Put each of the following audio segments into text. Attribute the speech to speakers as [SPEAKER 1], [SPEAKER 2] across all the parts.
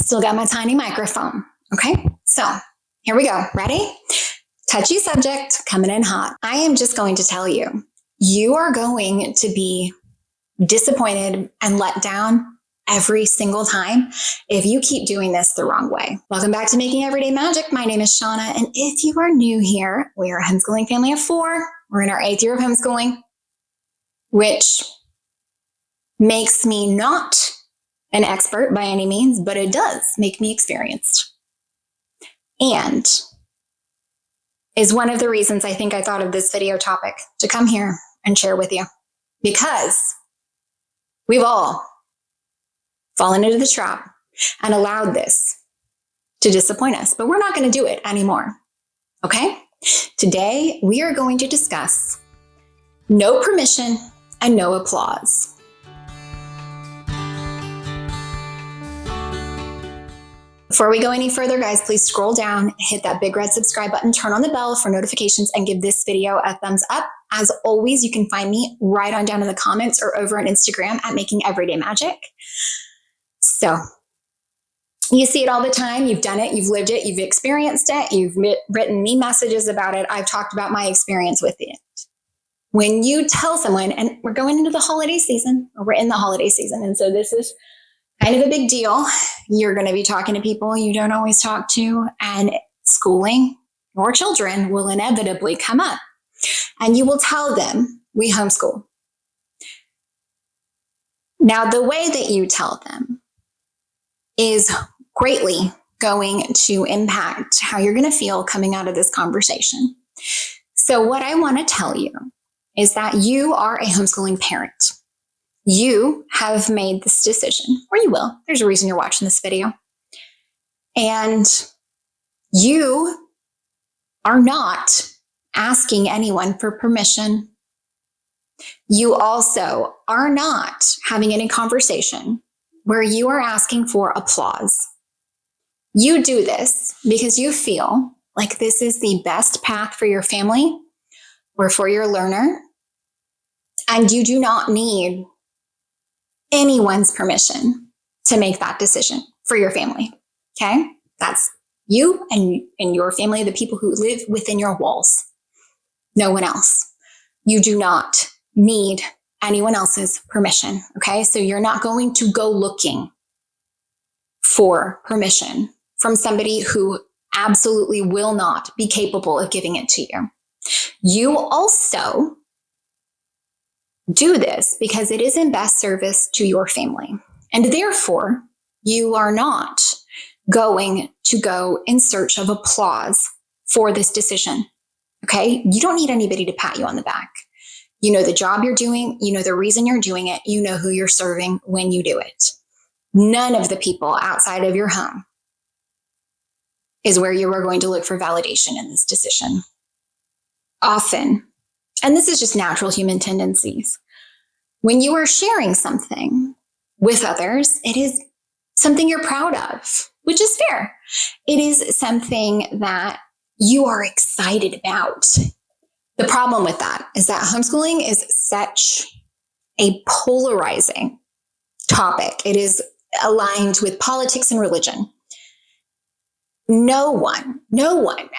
[SPEAKER 1] Still got my tiny microphone. Okay, so here we go. Ready? Touchy subject, coming in hot. I am just going to tell you, you are going to be disappointed and let down every single time if you keep doing this the wrong way. Welcome back to Making Everyday Magic. My name is Shauna, and if you are new here, we are a homeschooling family of 4. We're in our 8th year of homeschooling, which makes me not an expert by any means, but it does make me experienced. And is one of the reasons I think I thought of this video topic to come here and share with you, because we've all fallen into the trap and allowed this to disappoint us, but we're not going to do it anymore. Okay? Today, we are going to discuss no permission and no applause. Before we go any further, guys, please scroll down, hit that big red subscribe button, turn on the bell for notifications, and give this video a thumbs up. As always, you can find me right on down in the comments or over on Instagram at Making Everyday Magic. So you see it all the time. You've done it. You've lived it. You've experienced it. You've written me messages about it. I've talked about my experience with it. When you tell someone, and we're going into the holiday season, or we're in the holiday season, and so this is kind of a big deal. You're going to be talking to people you don't always talk to, and schooling your children will inevitably come up. And you will tell them, we homeschool. Now, the way that you tell them is greatly going to impact how you're going to feel coming out of this conversation. So what I want to tell you is that you are a homeschooling parent. You have made this decision, or you will. There's a reason you're watching this video. And you are not asking anyone for permission. You also are not having any conversation where you are asking for applause. You do this because you feel like this is the best path for your family or for your learner, and you do not need anyone's permission to make that decision for your family. Okay? That's you and your family, the people who live within your walls. No one else. You do not need anyone else's permission. Okay? So you're not going to go looking for permission from somebody who absolutely will not be capable of giving it to you. You also do this because it is in best service to your family. And therefore, you are not going to go in search of applause for this decision. Okay? You don't need anybody to pat you on the back. You know the job you're doing. You know the reason you're doing it. You know who you're serving when you do it. None of the people outside of your home is where you are going to look for validation in this decision. Often, and this is just natural human tendencies, when you are sharing something with others, it is something you're proud of, which is fair. It is something that you are excited about. The problem with that is that homeschooling is such a polarizing topic. It is aligned with politics and religion. No one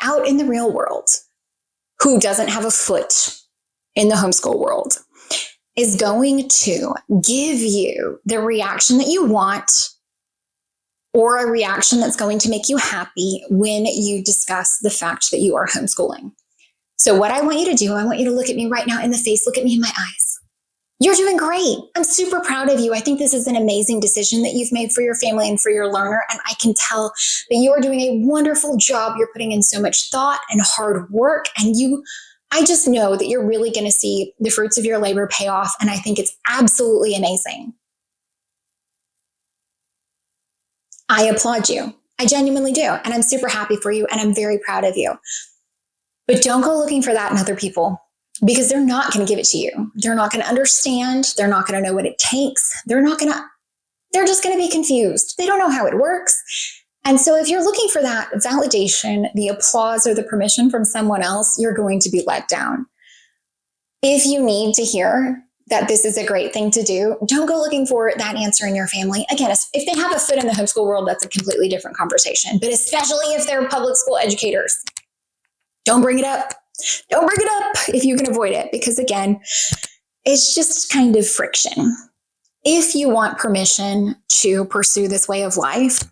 [SPEAKER 1] out in the real world who doesn't have a foot in the homeschool world is going to give you the reaction that you want, or a reaction that's going to make you happy when you discuss the fact that you are homeschooling. So what I want you to do, I want you to look at me right now in the face, look at me in my eyes. You're doing great. I'm super proud of you. I think this is an amazing decision that you've made for your family and for your learner. And I can tell that you are doing a wonderful job. You're putting in so much thought and hard work. And I just know that you're really going to see the fruits of your labor pay off. And I think it's absolutely amazing. I applaud you. I genuinely do. And I'm super happy for you. And I'm very proud of you. But don't go looking for that in other people, because they're not going to give it to you. They're not going to understand. They're not going to know what it takes. They're just going to be confused. They don't know how it works. And so if you're looking for that validation, the applause, or the permission from someone else, you're going to be let down. If you need to hear that this is a great thing to do, don't go looking for that answer in your family. Again, if they have a foot in the homeschool world, that's a completely different conversation. But especially if they're public school educators, don't bring it up. Don't bring it up if you can avoid it, because again, it's just kind of friction. If you want permission to pursue this way of life,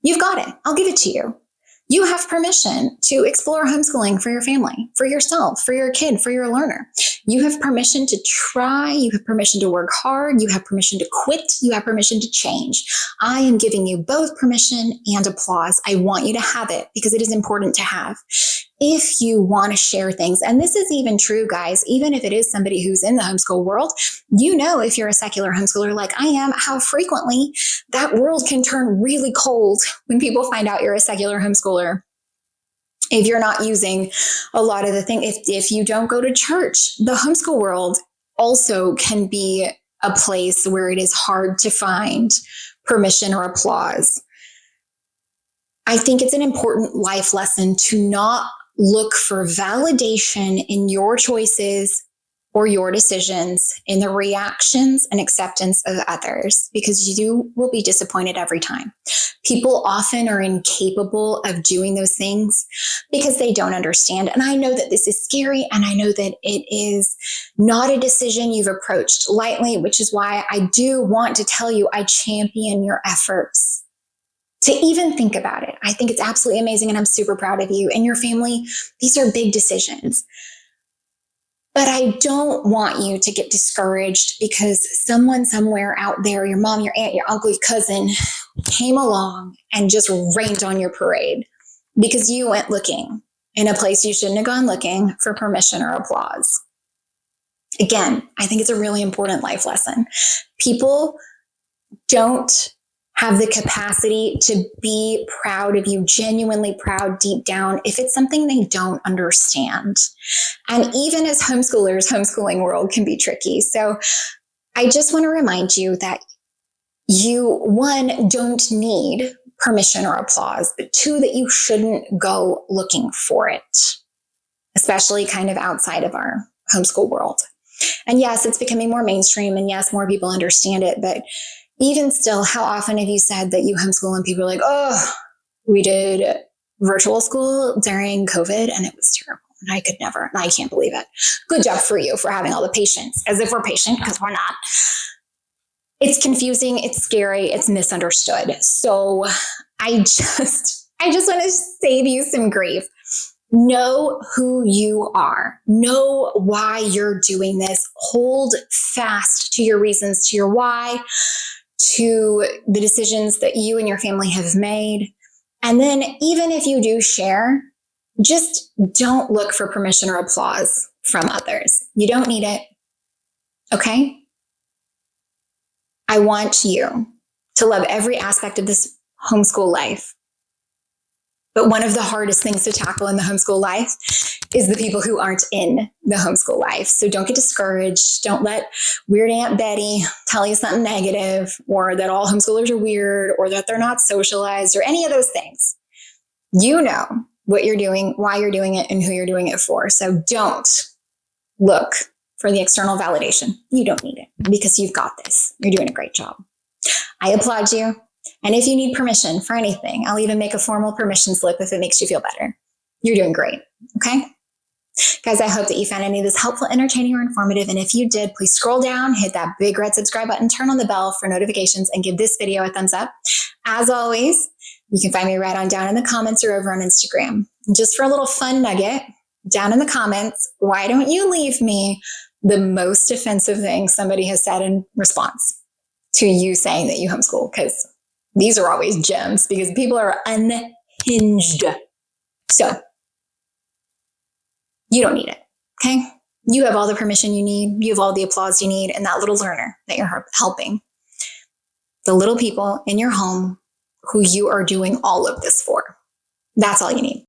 [SPEAKER 1] you've got it. I'll give it to you. You have permission to explore homeschooling for your family, for yourself, for your kid, for your learner. You have permission to try. You have permission to work hard. You have permission to quit. You have permission to change. I am giving you both permission and applause. I want you to have it because it is important to have. If you want to share things, and this is even true, guys, even if it is somebody who's in the homeschool world, you know, if you're a secular homeschooler like I am, how frequently that world can turn really cold when people find out you're a secular homeschooler. If you're not using a lot of the things, if you don't go to church, the homeschool world also can be a place where it is hard to find permission or applause. I think it's an important life lesson to not look for validation in your choices or your decisions in the reactions and acceptance of others, because you will be disappointed every time. People often are incapable of doing those things because they don't understand. And I know that this is scary, and I know that it is not a decision you've approached lightly, which is why I do want to tell you I champion your efforts to even think about it. I think it's absolutely amazing, and I'm super proud of you and your family. These are big decisions. But I don't want you to get discouraged because someone somewhere out there, your mom, your aunt, your uncle, your cousin, came along and just rained on your parade because you went looking in a place you shouldn't have gone looking for permission or applause. Again, I think it's a really important life lesson. People don't have the capacity to be proud of you, genuinely proud deep down, if it's something they don't understand. And even as homeschoolers, homeschooling world can be tricky. So I just want to remind you that you, one, don't need permission or applause, but two, that you shouldn't go looking for it, especially kind of outside of our homeschool world. And yes, it's becoming more mainstream, and yes, more people understand it, but even still, how often have you said that you homeschool and people are like, oh, we did virtual school during COVID and it was terrible and I could never, and I can't believe it. Good job for you for having all the patience, as if we're patient, because we're not. It's confusing, it's scary, it's misunderstood. So I just want to save you some grief. Know who you are. Know why you're doing this. Hold fast to your reasons, to your why, to the decisions that you and your family have made. And then even if you do share, just don't look for permission or applause from others. You don't need it. Okay? I want you to love every aspect of this homeschool life. But one of the hardest things to tackle in the homeschool life is the people who aren't in the homeschool life. So don't get discouraged. Don't let weird Aunt Betty tell you something negative, or that all homeschoolers are weird, or that they're not socialized, or any of those things. You know what you're doing, why you're doing it, and who you're doing it for. So don't look for the external validation. You don't need it because you've got this. You're doing a great job. I applaud you. And if you need permission for anything, I'll even make a formal permission slip if it makes you feel better. You're doing great. Okay? Guys, I hope that you found any of this helpful, entertaining, or informative. And if you did, please scroll down, hit that big red subscribe button, turn on the bell for notifications, and give this video a thumbs up. As always, you can find me right on down in the comments or over on Instagram. Just for a little fun nugget, down in the comments, why don't you leave me the most offensive thing somebody has said in response to you saying that you homeschool? Because these are always gems, because people are unhinged. So you don't need it, okay? You have all the permission you need. You have all the applause you need, and that little learner that you're helping. The little people in your home who you are doing all of this for. That's all you need.